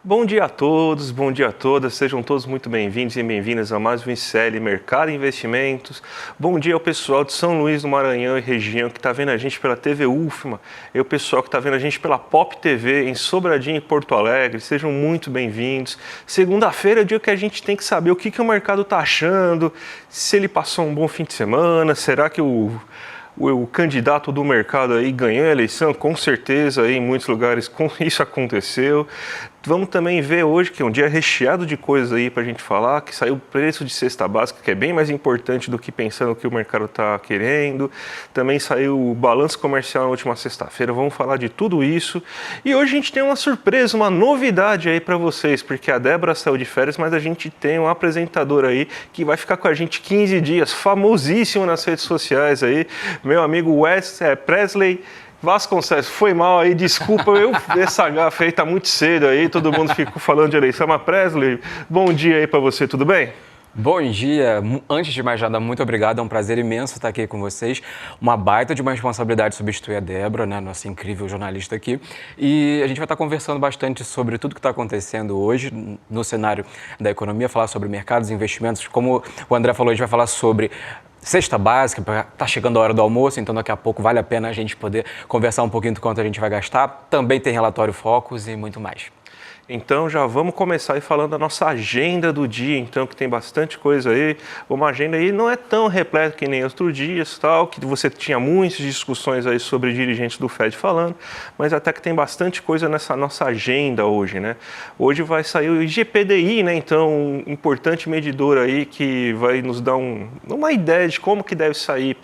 Bom dia a todos, bom dia a todas, sejam todos muito bem-vindos e bem-vindas a mais um ICL Mercado e Investimentos. Bom dia ao pessoal de São Luís do Maranhão e região que está vendo a gente pela TV UFMA e o pessoal que está vendo a gente pela Pop TV em Sobradinho e Porto Alegre, sejam muito bem-vindos. Segunda-feira é dia que a gente tem que saber o que o mercado está achando, se ele passou um bom fim de semana, será que o candidato do mercado aí ganhou a eleição? Com certeza aí em muitos lugares isso aconteceu. Vamos também ver hoje que é um dia recheado de coisas aí para a gente falar, que saiu o preço de cesta básica, que é bem mais importante do que pensando o que o mercado está querendo. Também saiu o balanço comercial na última sexta-feira, vamos falar de tudo isso. E hoje a gente tem uma surpresa, uma novidade aí para vocês, porque a Débora saiu de férias, mas a gente tem um apresentador aí que vai ficar com a gente 15 dias, famosíssimo nas redes sociais aí, meu amigo Presley Vasconcelos. Foi mal aí, desculpa, essa gafe aí tá muito cedo aí, todo mundo ficou falando de eleição, mas Presley, bom dia aí para você, tudo bem? Bom dia, antes de mais nada, muito obrigado, é um prazer imenso estar aqui com vocês, uma baita de uma responsabilidade substituir a Débora, né, nossa incrível jornalista aqui, e a gente vai estar conversando bastante sobre tudo que está acontecendo hoje no cenário da economia, falar sobre mercados, investimentos, como o André falou, a gente vai falar sobre cesta básica, está chegando a hora do almoço, então daqui a pouco vale a pena a gente poder conversar um pouquinho do quanto a gente vai gastar. Também tem relatório Focus e muito mais. Então já vamos começar aí falando da nossa agenda do dia, então, que tem bastante coisa aí. Uma agenda aí não é tão repleta que nem outros dias, tal, que você tinha muitas discussões aí sobre dirigentes do Fed falando, mas até que tem bastante coisa nessa nossa agenda hoje, né? Hoje vai sair o IGPDI, né? Então, um importante medidor aí que vai nos dar uma ideia de como que deve sair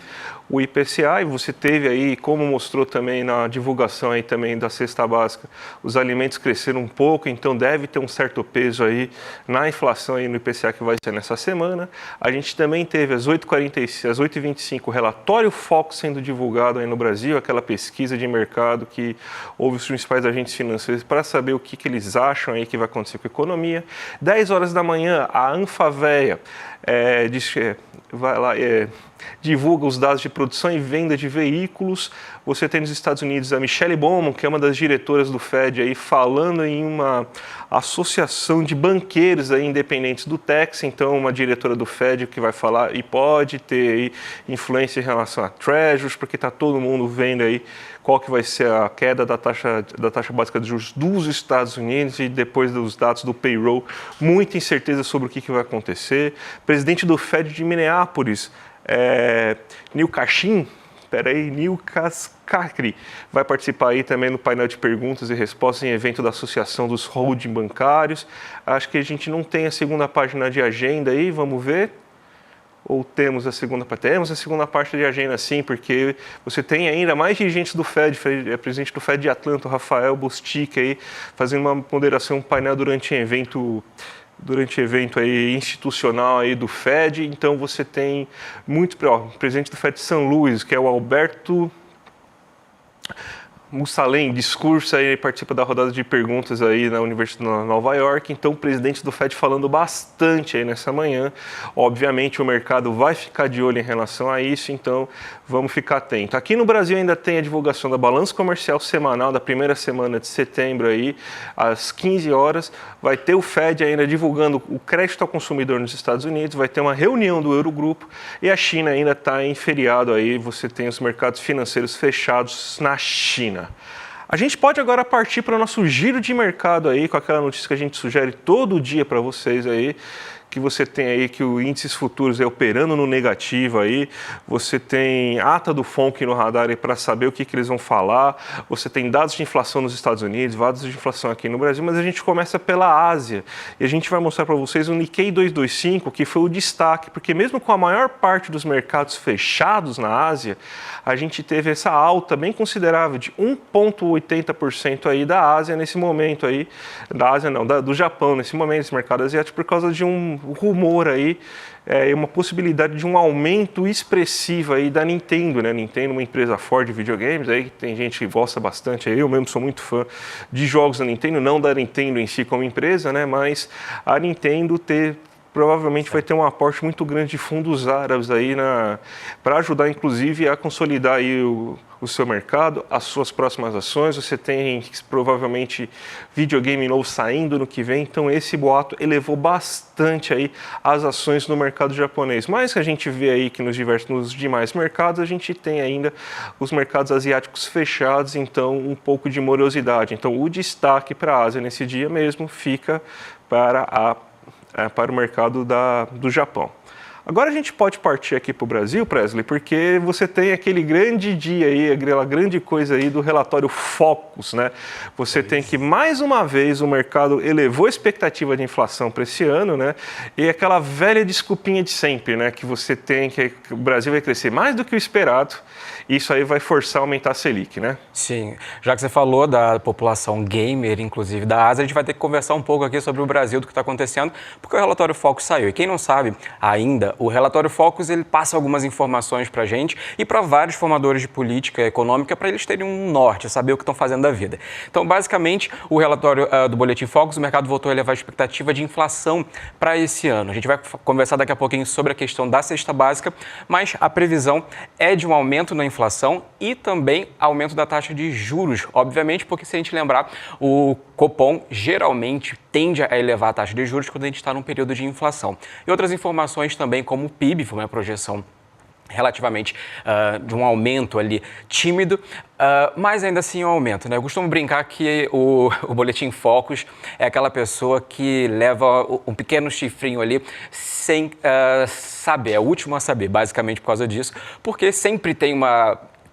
o IPCA, e você teve aí, como mostrou também na divulgação aí também da cesta básica, os alimentos cresceram um pouco, então deve ter um certo peso aí na inflação aí no IPCA que vai ser nessa semana. A gente também teve às 8h45, às 8h25 o relatório Focus sendo divulgado aí no Brasil, aquela pesquisa de mercado que houve os principais agentes financeiros para saber o que eles acham aí que vai acontecer com a economia. 10 horas da manhã, a Anfavea vai lá, divulga os dados de produção e venda de veículos. Você tem nos Estados Unidos a Michelle Bowman, que é uma das diretoras do Fed, aí, falando em uma associação de banqueiros aí, independentes do Texas, então uma diretora do Fed que vai falar e pode ter aí influência em relação a Treasuries, porque está todo mundo vendo aí qual que vai ser a queda da taxa básica de juros dos Estados Unidos e depois dos dados do payroll, muita incerteza sobre o que vai acontecer. Presidente do Fed de Minneapolis, Neil Kashkari, vai participar aí também no painel de perguntas e respostas em evento da Associação dos Holding Bancários. Acho que a gente não tem a segunda página de agenda aí, vamos ver. Ou temos a segunda parte? Temos a segunda parte de agenda, sim, porque você tem ainda mais dirigentes do Fed, presidente do Fed de Atlanta, o Rafael Bostic, aí, fazendo uma ponderação, um painel durante evento aí institucional aí do Fed. Então você tem o presidente do Fed de São Luís, que é o Alberto Mussalem, discurso aí, participa da rodada de perguntas aí na Universidade de Nova York. Então o presidente do Fed falando bastante aí nessa manhã. Obviamente o mercado vai ficar de olho em relação a isso, então vamos ficar atento. Aqui no Brasil ainda tem a divulgação da balança comercial semanal da primeira semana de setembro aí, às 15 horas. Vai ter o Fed ainda divulgando o crédito ao consumidor nos Estados Unidos, vai ter uma reunião do Eurogrupo e a China ainda está em feriado aí, você tem os mercados financeiros fechados na China. A gente pode agora partir para o nosso giro de mercado aí, com aquela notícia que a gente sugere todo dia para vocês aí, que você tem aí que o índices futuros é operando no negativo aí, você tem ata do FONC no radar aí para saber o que eles vão falar, você tem dados de inflação nos Estados Unidos, dados de inflação aqui no Brasil, mas a gente começa pela Ásia e a gente vai mostrar para vocês o Nikkei 225, que foi o destaque, porque mesmo com a maior parte dos mercados fechados na Ásia, a gente teve essa alta bem considerável de 1,80% aí da Ásia nesse momento aí, do Japão nesse momento, esse mercado asiático, por causa de um rumor aí, uma possibilidade de um aumento expressivo aí da Nintendo, né? Nintendo, uma empresa forte de videogames, aí tem gente que gosta bastante, eu mesmo sou muito fã de jogos da Nintendo, não da Nintendo em si como empresa, né? Mas a Nintendo ter provavelmente vai ter um aporte muito grande de fundos árabes aí para ajudar, inclusive, a consolidar aí o seu mercado, as suas próximas ações. Você tem provavelmente videogame novo saindo no que vem, então esse boato elevou bastante aí as ações no mercado japonês. Mas que a gente vê aí que nos demais mercados a gente tem ainda os mercados asiáticos fechados, então um pouco de morosidade. Então o destaque para a Ásia nesse dia mesmo fica para o mercado do Japão. Agora a gente pode partir aqui para o Brasil, Presley, porque você tem aquele grande dia aí, aquela grande coisa aí do relatório Focus, né? Você tem que, mais uma vez, o mercado elevou a expectativa de inflação para esse ano, né? E aquela velha desculpinha de sempre, né? Que você tem que o Brasil vai crescer mais do que o esperado, e isso aí vai forçar a aumentar a Selic, né? Sim. Já que você falou da população gamer, inclusive da Ásia, a gente vai ter que conversar um pouco aqui sobre o Brasil, do que está acontecendo, porque o relatório Focus saiu. E quem não sabe ainda, o relatório Focus ele passa algumas informações para a gente e para vários formadores de política econômica para eles terem um norte, saber o que estão fazendo da vida. Então, basicamente, o relatório do Boletim Focus, o mercado voltou a elevar a expectativa de inflação para esse ano. A gente vai conversar daqui a pouquinho sobre a questão da cesta básica, mas a previsão é de um aumento na inflação e também aumento da taxa de juros, obviamente, porque se a gente lembrar, o Copom geralmente tende a elevar a taxa de juros quando a gente está num período de inflação. E outras informações também, como o PIB, foi uma projeção relativamente de um aumento ali tímido, mas ainda assim um aumento, né? Eu costumo brincar que o Boletim Focus é aquela pessoa que leva um pequeno chifrinho ali sem saber, é o último a saber, basicamente por causa disso, porque sempre tem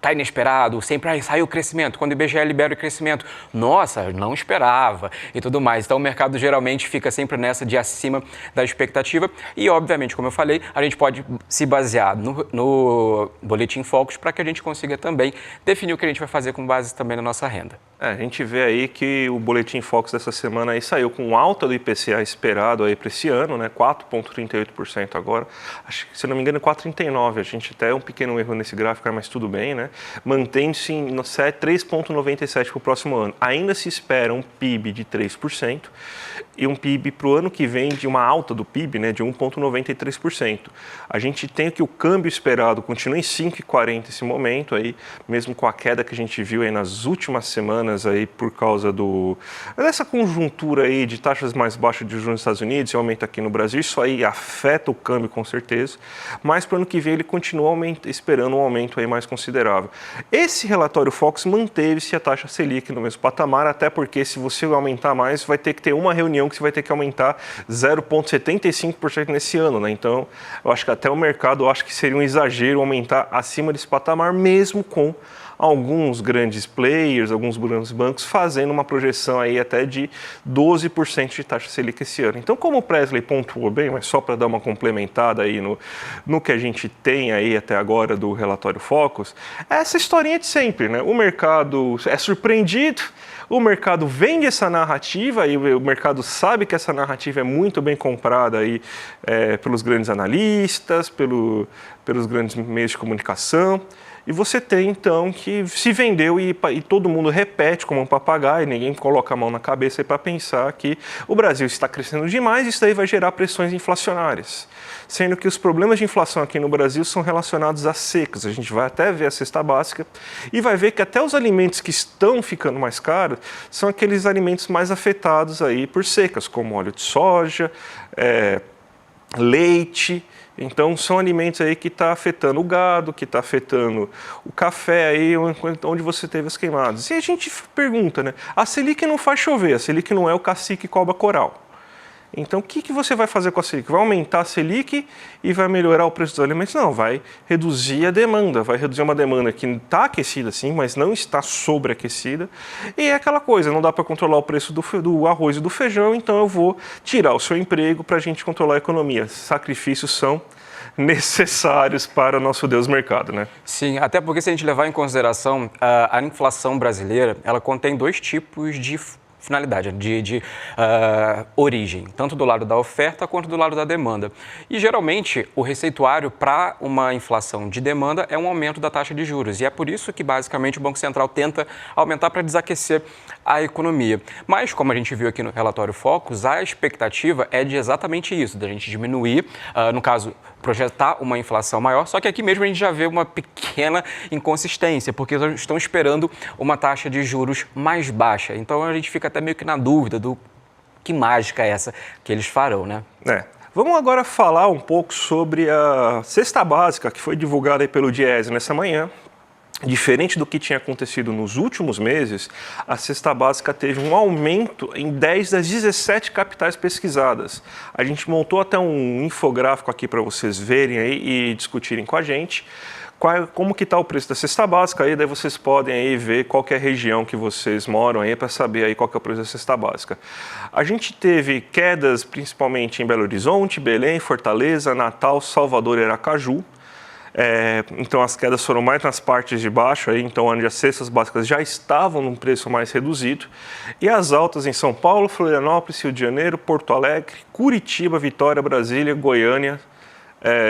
tá inesperado, sempre saiu o crescimento. Quando o IBGE libera o crescimento, nossa, não esperava e tudo mais. Então o mercado geralmente fica sempre nessa de acima da expectativa e, obviamente, como eu falei, a gente pode se basear no Boletim Focus para que a gente consiga também definir o que a gente vai fazer com base também na nossa renda. A gente vê aí que o Boletim Focus dessa semana aí saiu com alta do IPCA esperado aí para esse ano, né? 4,38% agora. Acho que, se não me engano, 4,39%. A gente até um pequeno erro nesse gráfico, mas tudo bem, né? Mantém-se em 3,97% para o próximo ano. Ainda se espera um PIB de 3% e um PIB para o ano que vem de uma alta do PIB, né, de 1,93%. A gente tem que o câmbio esperado continua em 5,40 nesse momento, aí, mesmo com a queda que a gente viu aí nas últimas semanas aí, por causa dessa conjuntura aí de taxas mais baixas de juros nos Estados Unidos e aumento aqui no Brasil. Isso aí afeta o câmbio com certeza, mas para o ano que vem ele continua esperando um aumento aí mais considerável. Esse relatório Focus manteve-se a taxa Selic no mesmo patamar, até porque se você aumentar mais, vai ter que ter uma reunião que você vai ter que aumentar 0,75% nesse ano, né? Então, eu acho que até o mercado acha que seria um exagero aumentar acima desse patamar, mesmo com alguns grandes players, alguns grandes bancos fazendo uma projeção aí até de 12% de taxa Selic esse ano. Então, como o Presley pontuou bem, mas só para dar uma complementada aí no que a gente tem aí até agora do relatório Focus, é essa historinha de sempre, né? O mercado é surpreendido, o mercado vende essa narrativa e o mercado sabe que essa narrativa é muito bem comprada aí, pelos grandes analistas, pelos grandes meios de comunicação. E você tem, então, que se vendeu e todo mundo repete como um papagaio, ninguém coloca a mão na cabeça para pensar que o Brasil está crescendo demais e isso daí vai gerar pressões inflacionárias. Sendo que os problemas de inflação aqui no Brasil são relacionados às secas. A gente vai até ver a cesta básica e vai ver que até os alimentos que estão ficando mais caros são aqueles alimentos mais afetados aí por secas, como óleo de soja, leite. Então, são alimentos aí que está afetando o gado, que está afetando o café aí, onde você teve as queimadas. E a gente pergunta, né? A Selic não faz chover, a Selic não é o cacique cobra coral. Então, o que você vai fazer com a Selic? Vai aumentar a Selic e vai melhorar o preço dos alimentos? Não, vai reduzir a demanda, vai reduzir uma demanda que está aquecida sim, mas não está sobreaquecida. E é aquela coisa, não dá para controlar o preço do arroz e do feijão, então eu vou tirar o seu emprego para a gente controlar a economia. Sacrifícios são necessários para o nosso Deus mercado, né? Sim, até porque se a gente levar em consideração a inflação brasileira, ela contém dois tipos de finalidade, de origem, tanto do lado da oferta quanto do lado da demanda. E, geralmente, o receituário para uma inflação de demanda é um aumento da taxa de juros. E é por isso que, basicamente, o Banco Central tenta aumentar para desaquecer a economia. Mas, como a gente viu aqui no relatório Focus, a expectativa é de exatamente isso, da gente diminuir, no caso, projetar uma inflação maior, só que aqui mesmo a gente já vê uma pequena inconsistência, porque estão esperando uma taxa de juros mais baixa. Então a gente fica até meio que na dúvida do que mágica é essa que eles farão, né? Vamos agora falar um pouco sobre a cesta básica que foi divulgada aí pelo Diese nessa manhã. Diferente do que tinha acontecido nos últimos meses, a cesta básica teve um aumento em 10 das 17 capitais pesquisadas. A gente montou até um infográfico aqui para vocês verem aí e discutirem com a gente como que está o preço da cesta básica, aí daí vocês podem aí ver qual que é a região que vocês moram aí para saber aí qual que é o preço da cesta básica. A gente teve quedas principalmente em Belo Horizonte, Belém, Fortaleza, Natal, Salvador e Aracaju. Então as quedas foram mais nas partes de baixo, aí, então onde as cestas básicas já estavam num preço mais reduzido, e as altas em São Paulo, Florianópolis, Rio de Janeiro, Porto Alegre, Curitiba, Vitória, Brasília, Goiânia,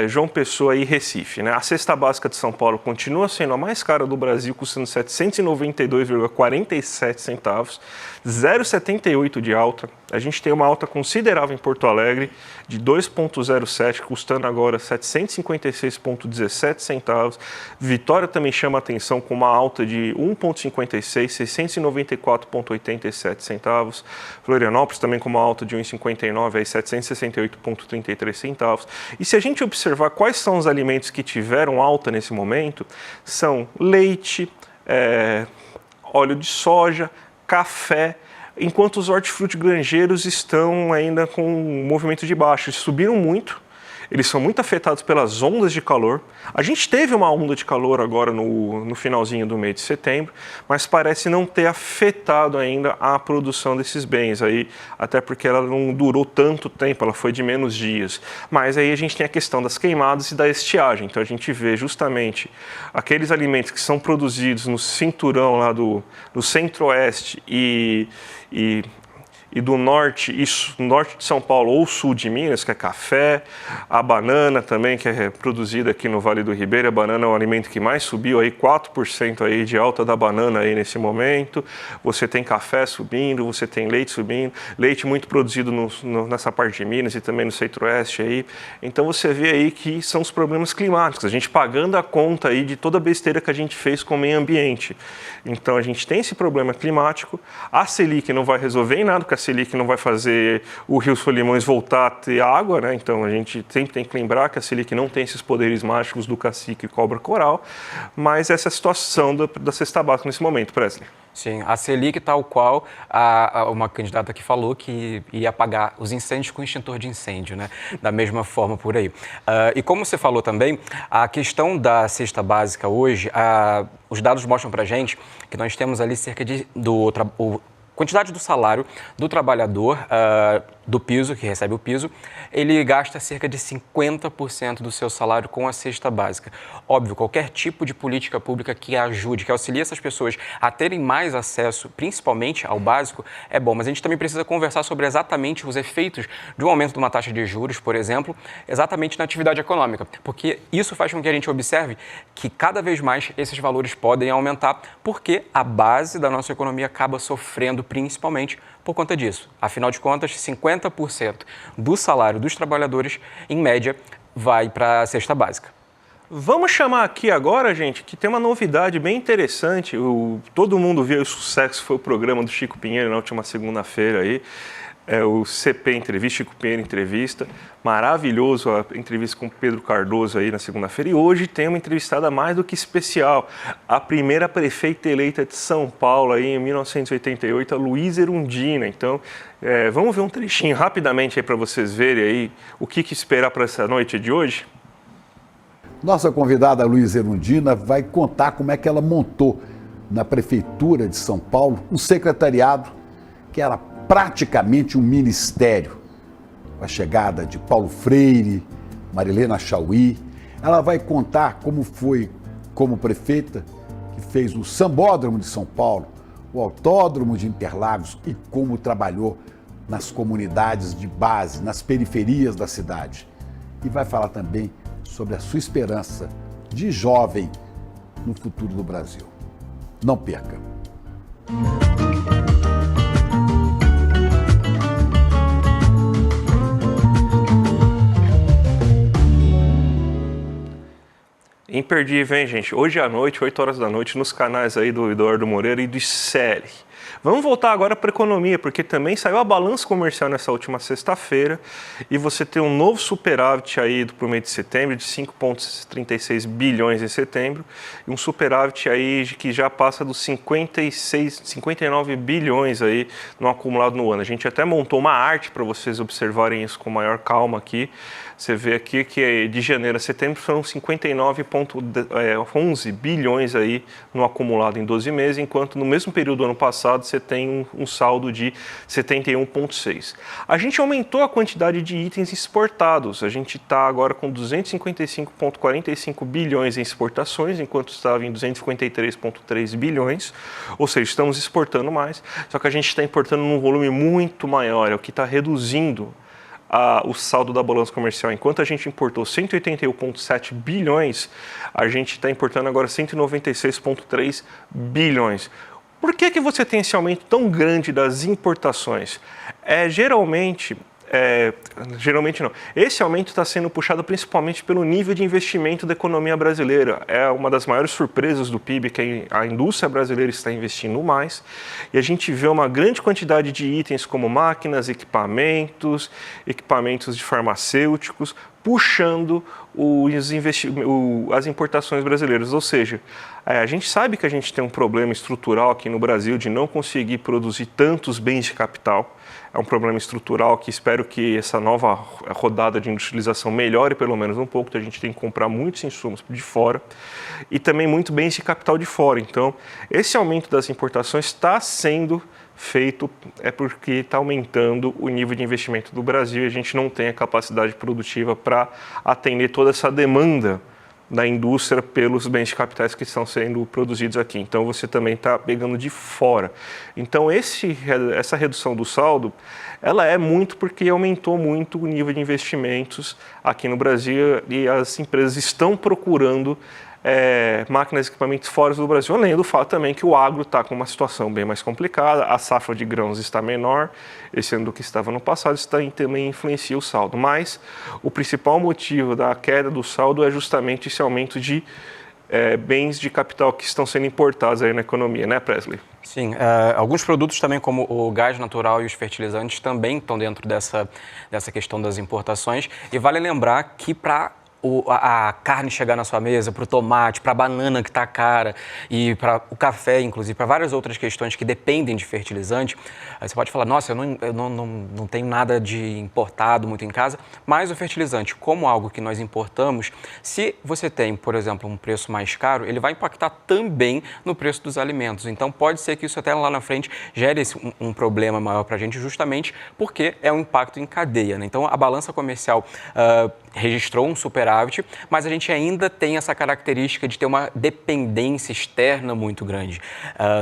João Pessoa e Recife, né? A cesta básica de São Paulo continua sendo a mais cara do Brasil, custando R$ 792,47 centavos, 0,78 de alta. A gente tem uma alta considerável em Porto Alegre, de 2,07, custando agora R$ 756,17 centavos. Vitória também chama atenção com uma alta de 1,56, 694,87 centavos. Florianópolis também com uma alta de 1,59, 768,33 centavos. E se a gente observar quais são os alimentos que tiveram alta nesse momento, são leite, óleo de soja, café, enquanto os hortifruti granjeiros estão ainda com um movimento de baixa. Eles subiram muito, eles são muito afetados pelas ondas de calor. A gente teve uma onda de calor agora no finalzinho do mês de setembro, mas parece não ter afetado ainda a produção desses bens, aí, até porque ela não durou tanto tempo, ela foi de menos dias. Mas aí a gente tem a questão das queimadas e da estiagem, então a gente vê justamente aqueles alimentos que são produzidos no cinturão lá do centro-oeste e do norte de São Paulo ou sul de Minas, que é café, a banana também, que é produzida aqui no Vale do Ribeira. A banana é o alimento que mais subiu, aí 4% aí de alta da banana aí nesse momento. Você tem café subindo, você tem leite subindo, leite muito produzido nessa parte de Minas e também no centro-oeste aí. Então você vê aí que são os problemas climáticos, a gente pagando a conta aí de toda a besteira que a gente fez com o meio ambiente. Então a gente tem esse problema climático, a Selic não vai resolver em nada, porque a Selic não vai fazer o Rio Solimões voltar a ter água, né? Então a gente sempre tem que lembrar que a Selic não tem esses poderes mágicos do cacique e cobra coral, mas essa é a situação da cesta básica nesse momento, Presley. Sim, a Selic tal qual uma candidata que falou que ia apagar os incêndios com extintor de incêndio, né? Da mesma forma por aí. E como você falou também, a questão da cesta básica hoje, os dados mostram pra gente que nós temos ali cerca de quantidade do salário do trabalhador, do piso, que recebe o piso, ele gasta cerca de 50% do seu salário com a cesta básica. Óbvio, qualquer tipo de política pública que ajude, que auxilie essas pessoas a terem mais acesso, principalmente ao básico, é bom. Mas a gente também precisa conversar sobre exatamente os efeitos de um aumento de uma taxa de juros, por exemplo, exatamente na atividade econômica. Porque isso faz com que a gente observe que cada vez mais esses valores podem aumentar, porque a base da nossa economia acaba sofrendo principalmente por conta disso. Afinal de contas, 50% do salário dos trabalhadores, em média, vai para a cesta básica. Vamos chamar aqui agora, gente, que tem uma novidade bem interessante. Todo mundo viu o sucesso que foi o programa do Chico Pinheiro na última segunda-feira aí. O CP Entrevista, Chico Pinheiro Entrevista. Maravilhoso a entrevista com o Pedro Cardoso aí na segunda-feira. E hoje tem uma entrevistada mais do que especial. A primeira prefeita eleita de São Paulo aí em 1988, a Luísa Erundina. Então, vamos ver um trechinho rapidamente aí para vocês verem aí o que esperar para essa noite de hoje. Nossa convidada Luísa Erundina vai contar como é que ela montou na Prefeitura de São Paulo um secretariado que era praticamente um ministério. Com a chegada de Paulo Freire, Marilena Chauí, ela vai contar como foi, como prefeita, que fez o Sambódromo de São Paulo, o Autódromo de Interlagos e como trabalhou nas comunidades de base, nas periferias da cidade. E vai falar também sobre a sua esperança de jovem no futuro do Brasil. Não perca! Imperdível, hein, gente? Hoje à noite, 8 horas da noite, nos canais aí do Eduardo Moreira e do ICL. Vamos voltar agora para a economia, porque também saiu a balança comercial nessa última sexta-feira e você tem um novo superávit aí para o mês de setembro de 5,36 bilhões em setembro e um superávit aí que já passa dos 59 bilhões aí no acumulado no ano. A gente até montou uma arte para vocês observarem isso com maior calma aqui. Você vê aqui que de janeiro a setembro foram 59,11 bilhões aí no acumulado em 12 meses, enquanto no mesmo período do ano passado você tem um saldo de 71,6. A gente aumentou a quantidade de itens exportados. A gente está agora com 255,45 bilhões em exportações, enquanto estava em 253,3 bilhões. Ou seja, estamos exportando mais, só que a gente está importando num volume muito maior, é o que está reduzindo o saldo da balança comercial. Enquanto a gente importou 181,7 bilhões, a gente está importando agora 196,3 bilhões. Por que você tem esse aumento tão grande das importações? Geralmente não. Esse aumento está sendo puxado principalmente pelo nível de investimento da economia brasileira. É uma das maiores surpresas do PIB, que a indústria brasileira está investindo mais. E a gente vê uma grande quantidade de itens como máquinas, equipamentos de farmacêuticos, puxando as importações brasileiras. Ou seja, a gente sabe que a gente tem um problema estrutural aqui no Brasil de não conseguir produzir tantos bens de capital. É um problema estrutural que espero que essa nova rodada de industrialização melhore pelo menos um pouco. Então a gente tem que comprar muitos insumos de fora e também muito bens de capital de fora. Então esse aumento das importações está sendo feito porque está aumentando o nível de investimento do Brasil e a gente não tem a capacidade produtiva para atender toda essa demanda da indústria pelos bens de capitais que estão sendo produzidos aqui. Então você também está pegando de fora. Então essa redução do saldo, ela é muito porque aumentou muito o nível de investimentos aqui no Brasil e as empresas estão procurando máquinas e equipamentos fora do Brasil, além do fato também que o agro está com uma situação bem mais complicada, a safra de grãos está menor esse ano do que estava no passado, isso também influencia o saldo, mas o principal motivo da queda do saldo é justamente esse aumento de bens de capital que estão sendo importados aí na economia, né, Presley? Sim, alguns produtos também, como o gás natural e os fertilizantes, também estão dentro dessa questão das importações, e vale lembrar que para a carne chegar na sua mesa, para o tomate, para a banana que está cara e para o café, inclusive, para várias outras questões que dependem de fertilizante. Aí você pode falar, nossa, eu não tenho nada de importado muito em casa, mas o fertilizante, como algo que nós importamos, se você tem, por exemplo, um preço mais caro, ele vai impactar também no preço dos alimentos. Então, pode ser que isso até lá na frente gere um problema maior para a gente, justamente porque é um impacto em cadeia, né? Então, a balança comercial registrou um superávit, mas a gente ainda tem essa característica de ter uma dependência externa muito grande.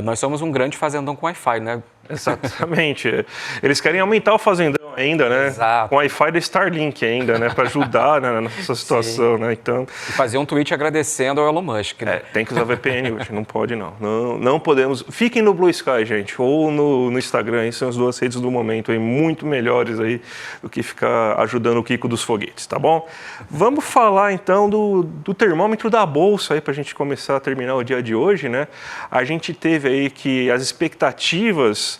Nós somos um grande fazendão com Wi-Fi, né? Exatamente. Eles querem aumentar o fazendão ainda, né? Exato. Com o Wi-Fi da Starlink ainda, né? Para ajudar, né, nessa situação, né? Então, e fazer um tweet agradecendo ao Elon Musk, né? tem que usar VPN hoje, não pode não. Não podemos. Fiquem no Blue Sky, gente, ou no Instagram, aí são as duas redes do momento aí, muito melhores aí do que ficar ajudando o Kiko dos foguetes, tá bom? Vamos falar então do termômetro da Bolsa aí, para a gente começar a terminar o dia de hoje, né? A gente teve aí que as expectativas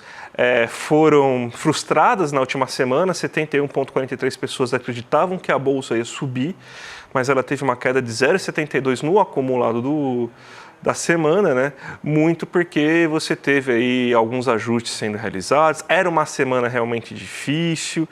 foram frustradas na última semana. 71,43 pessoas acreditavam que a Bolsa ia subir, mas ela teve uma queda de 0,72 no acumulado da semana, né? Muito porque você teve aí alguns ajustes sendo realizados. Era uma semana realmente difícil,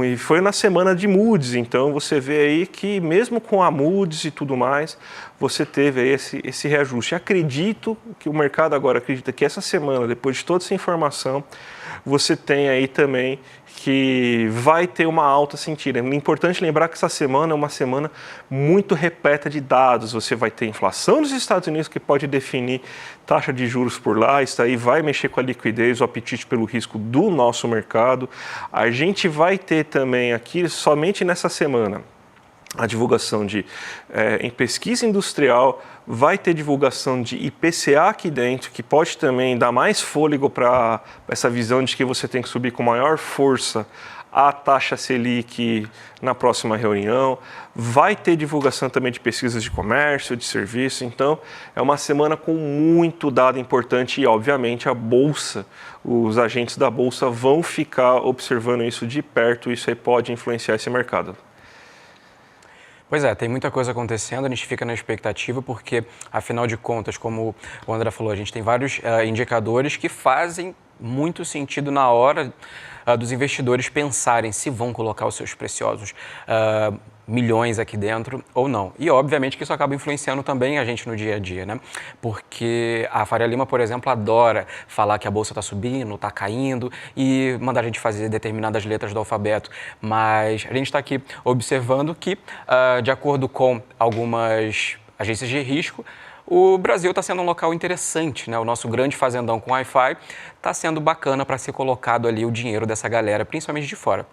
e foi na semana de Moody's, então você vê aí que mesmo com a Moody's e tudo mais, você teve aí esse reajuste. Acredito que o mercado agora acredita que essa semana, depois de toda essa informação, você tem aí também que vai ter uma alta sentida. É importante lembrar que essa semana é uma semana muito repleta de dados. Você vai ter inflação nos Estados Unidos, que pode definir taxa de juros por lá. Isso aí vai mexer com a liquidez, o apetite pelo risco do nosso mercado. A gente vai ter também aqui, somente nessa semana, a divulgação em pesquisa industrial, vai ter divulgação de IPCA aqui dentro, que pode também dar mais fôlego para essa visão de que você tem que subir com maior força a taxa Selic na próxima reunião. Vai ter divulgação também de pesquisas de comércio, de serviço. Então, é uma semana com muito dado importante e, obviamente, a Bolsa, os agentes da Bolsa vão ficar observando isso de perto. Isso aí pode influenciar esse mercado. Pois é, tem muita coisa acontecendo, a gente fica na expectativa porque, afinal de contas, como o André falou, a gente tem vários indicadores que fazem muito sentido na hora dos investidores pensarem se vão colocar os seus preciosos milhões aqui dentro ou não. E, obviamente, que isso acaba influenciando também a gente no dia a dia, né? Porque a Faria Lima, por exemplo, adora falar que a Bolsa está subindo, está caindo e mandar a gente fazer determinadas letras do alfabeto. Mas a gente está aqui observando que, de acordo com algumas agências de risco, o Brasil está sendo um local interessante, né? O nosso grande fazendão com Wi-Fi está sendo bacana para ser colocado ali o dinheiro dessa galera, principalmente de fora.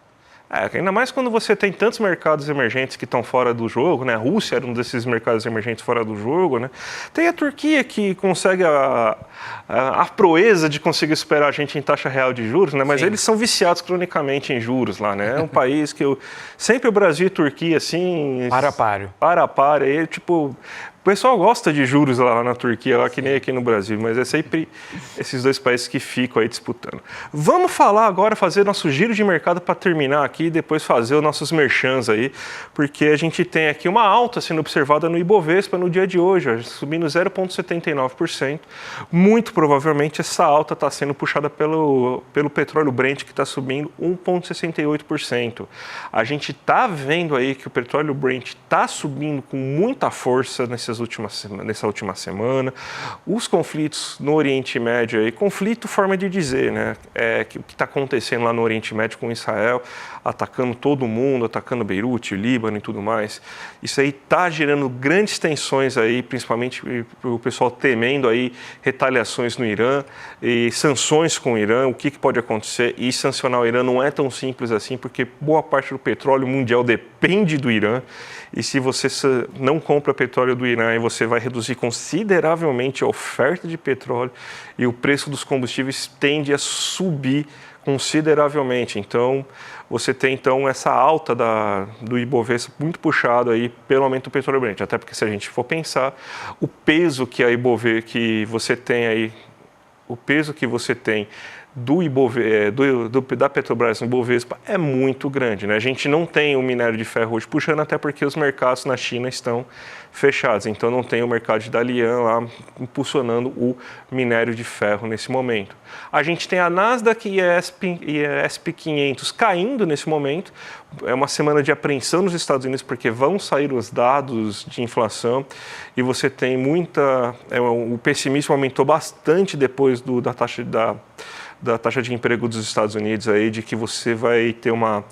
Ainda mais quando você tem tantos mercados emergentes que estão fora do jogo, né? A Rússia era um desses mercados emergentes fora do jogo, né? Tem a Turquia que consegue a proeza de conseguir superar a gente em taxa real de juros, né? Mas eles são viciados cronicamente em juros lá, né? É um país que sempre o Brasil e Turquia, assim... Para a páreo. Para a páreo. Aí, tipo... O pessoal gosta de juros lá na Turquia, lá que nem aqui no Brasil, mas é sempre esses dois países que ficam aí disputando. Vamos falar agora, fazer nosso giro de mercado para terminar aqui e depois fazer os nossos merchans aí, porque a gente tem aqui uma alta sendo observada no Ibovespa no dia de hoje, subindo 0,79%. Muito provavelmente essa alta está sendo puxada pelo petróleo Brent, que está subindo 1,68%. A gente está vendo aí que o petróleo Brent está subindo com muita força nessa última semana. Os conflitos no Oriente Médio, aí, conflito, forma de dizer, né? O que está acontecendo lá no Oriente Médio com Israel, atacando todo mundo, atacando Beirute, Líbano e tudo mais. Isso aí está gerando grandes tensões aí, principalmente o pessoal temendo aí retaliações no Irã e sanções com o Irã, o que pode acontecer. E sancionar o Irã não é tão simples assim, porque boa parte do petróleo mundial depende do Irã. E se você não compra petróleo do Irã, aí você vai reduzir consideravelmente a oferta de petróleo e o preço dos combustíveis tende a subir consideravelmente. Então, você tem essa alta do Ibovespa muito puxado aí pelo aumento do petróleo Brent. Até porque se a gente for pensar, o peso que você tem aí, o peso que você tem da Petrobras no Ibovespa é muito grande, né? A gente não tem o minério de ferro hoje puxando, até porque os mercados na China estão fechados, então não tem o mercado de Dalian lá impulsionando o minério de ferro nesse momento. A gente tem a Nasdaq e a S&P 500 caindo nesse momento. É uma semana de apreensão nos Estados Unidos porque vão sair os dados de inflação e você tem o pessimismo aumentou bastante depois da taxa de emprego dos Estados Unidos, aí, de que você vai ter uma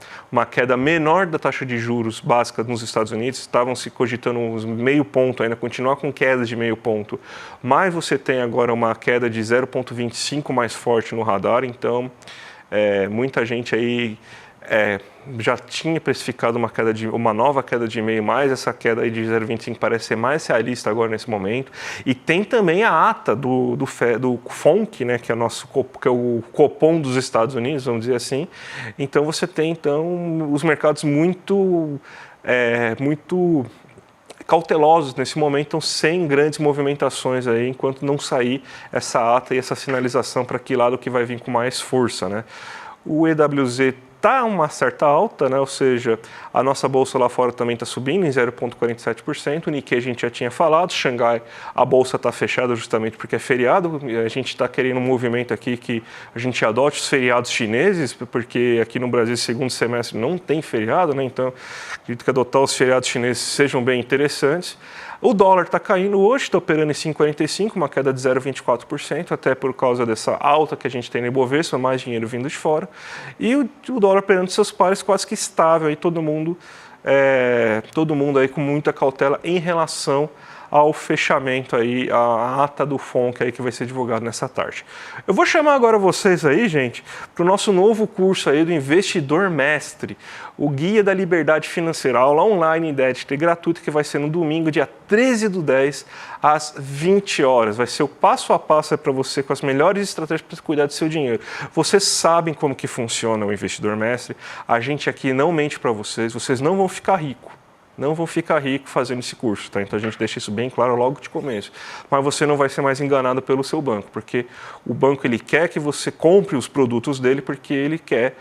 queda menor da taxa de juros básica nos Estados Unidos. Estavam se cogitando uns meio ponto ainda, continuar com queda de meio ponto, mas você tem agora uma queda de 0,25 mais forte no radar, então muita gente aí já tinha precificado uma nova queda de meio, mais essa queda aí de 0,25 parece ser mais realista agora nesse momento. E tem também a ata do FONC, né, que é o Copom dos Estados Unidos, vamos dizer assim. Então você tem os mercados muito cautelosos nesse momento, então sem grandes movimentações aí, enquanto não sair essa ata e essa sinalização para que lado que vai vir com mais força, né? O EWZ está uma certa alta, né? Ou seja, a nossa bolsa lá fora também está subindo em 0,47%, o Nikkei a gente já tinha falado, Xangai a bolsa está fechada justamente porque é feriado, a gente está querendo um movimento aqui que a gente adote os feriados chineses, porque aqui no Brasil segundo semestre não tem feriado, né? Então acredito que adotar os feriados chineses sejam bem interessantes. O dólar está caindo hoje, está operando em 5,45, uma queda de 0,24%, até por causa dessa alta que a gente tem no Ibovespa, mais dinheiro vindo de fora. E o dólar operando seus pares quase que estável, aí todo mundo aí com muita cautela em relação ao fechamento aí, a ata do FONC aí que vai ser divulgado nessa tarde. Eu vou chamar agora vocês aí, gente, para o nosso novo curso aí do Investidor Mestre, o Guia da Liberdade Financeira, aula online inédita e gratuita que vai ser no domingo, dia 13/10, às 20 horas. Vai ser o passo a passo para você com as melhores estratégias para cuidar do seu dinheiro. Vocês sabem como que funciona o Investidor Mestre, a gente aqui não mente para vocês não vão ficar ricos. Não vão ficar ricos fazendo esse curso, tá? Então a gente deixa isso bem claro logo de começo. Mas você não vai ser mais enganado pelo seu banco, porque o banco ele quer que você compre os produtos dele porque ele quer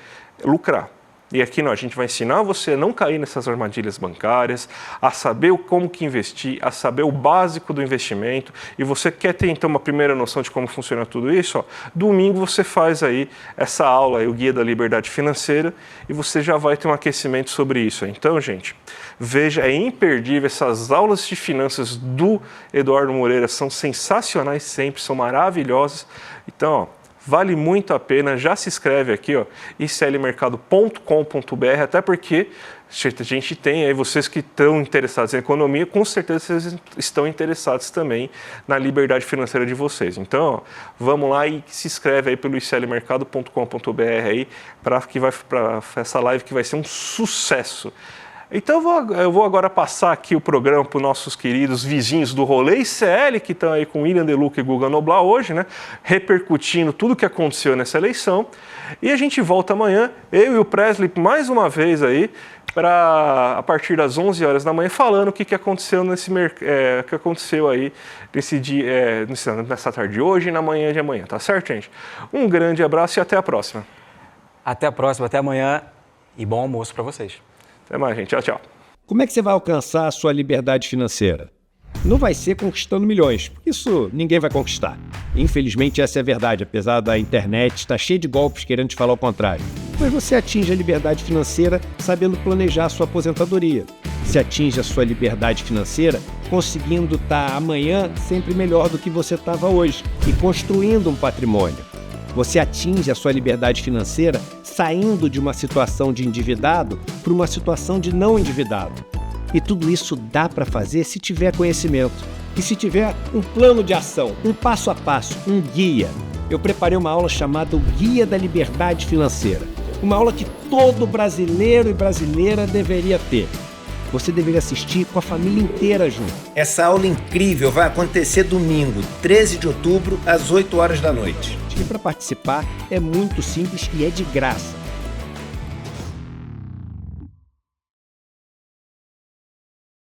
lucrar. E aqui não, a gente vai ensinar você a não cair nessas armadilhas bancárias, a saber como que investir, a saber o básico do investimento. E você quer ter então uma primeira noção de como funciona tudo isso? Ó, domingo você faz aí essa aula, aí, o Guia da Liberdade Financeira, e você já vai ter um aquecimento sobre isso. Então, gente, veja, é imperdível, essas aulas de finanças do Eduardo Moreira são sensacionais sempre, são maravilhosas. Então, ó, vale muito a pena, já se inscreve aqui, ó, iclmercado.com.br, até porque a gente tem aí, vocês que estão interessados em economia, com certeza vocês estão interessados também na liberdade financeira de vocês. Então, ó, vamos lá e se inscreve aí pelo iclmercado.com.br aí, para essa live que vai ser um sucesso. Então eu vou agora passar aqui o programa para os nossos queridos vizinhos do Rolê ICL, que estão aí com William Deluca e Guga Noblar hoje, né? Repercutindo tudo o que aconteceu nessa eleição. E a gente volta amanhã, eu e o Presley, mais uma vez aí, a partir das 11 horas da manhã, falando o que aconteceu que aconteceu aí nesse dia, nessa tarde de hoje e na manhã de amanhã, tá certo, gente? Um grande abraço e até a próxima. Até a próxima, até amanhã e bom almoço para vocês. Até mais, gente. Tchau, tchau. Como é que você vai alcançar a sua liberdade financeira? Não vai ser conquistando milhões, porque isso ninguém vai conquistar. Infelizmente essa é a verdade, apesar da internet estar cheia de golpes querendo te falar o contrário. Mas você atinge a liberdade financeira sabendo planejar a sua aposentadoria. Você atinge a sua liberdade financeira conseguindo estar amanhã sempre melhor do que você estava hoje e construindo um patrimônio. Você atinge a sua liberdade financeira saindo de uma situação de endividado para uma situação de não endividado. E tudo isso dá para fazer se tiver conhecimento. E se tiver um plano de ação, um passo a passo, um guia. Eu preparei uma aula chamada o Guia da Liberdade Financeira. Uma aula que todo brasileiro e brasileira deveria ter. Você deveria assistir com a família inteira junto. Essa aula incrível vai acontecer domingo, 13 de outubro, às 8 horas da noite. E para participar é muito simples e é de graça.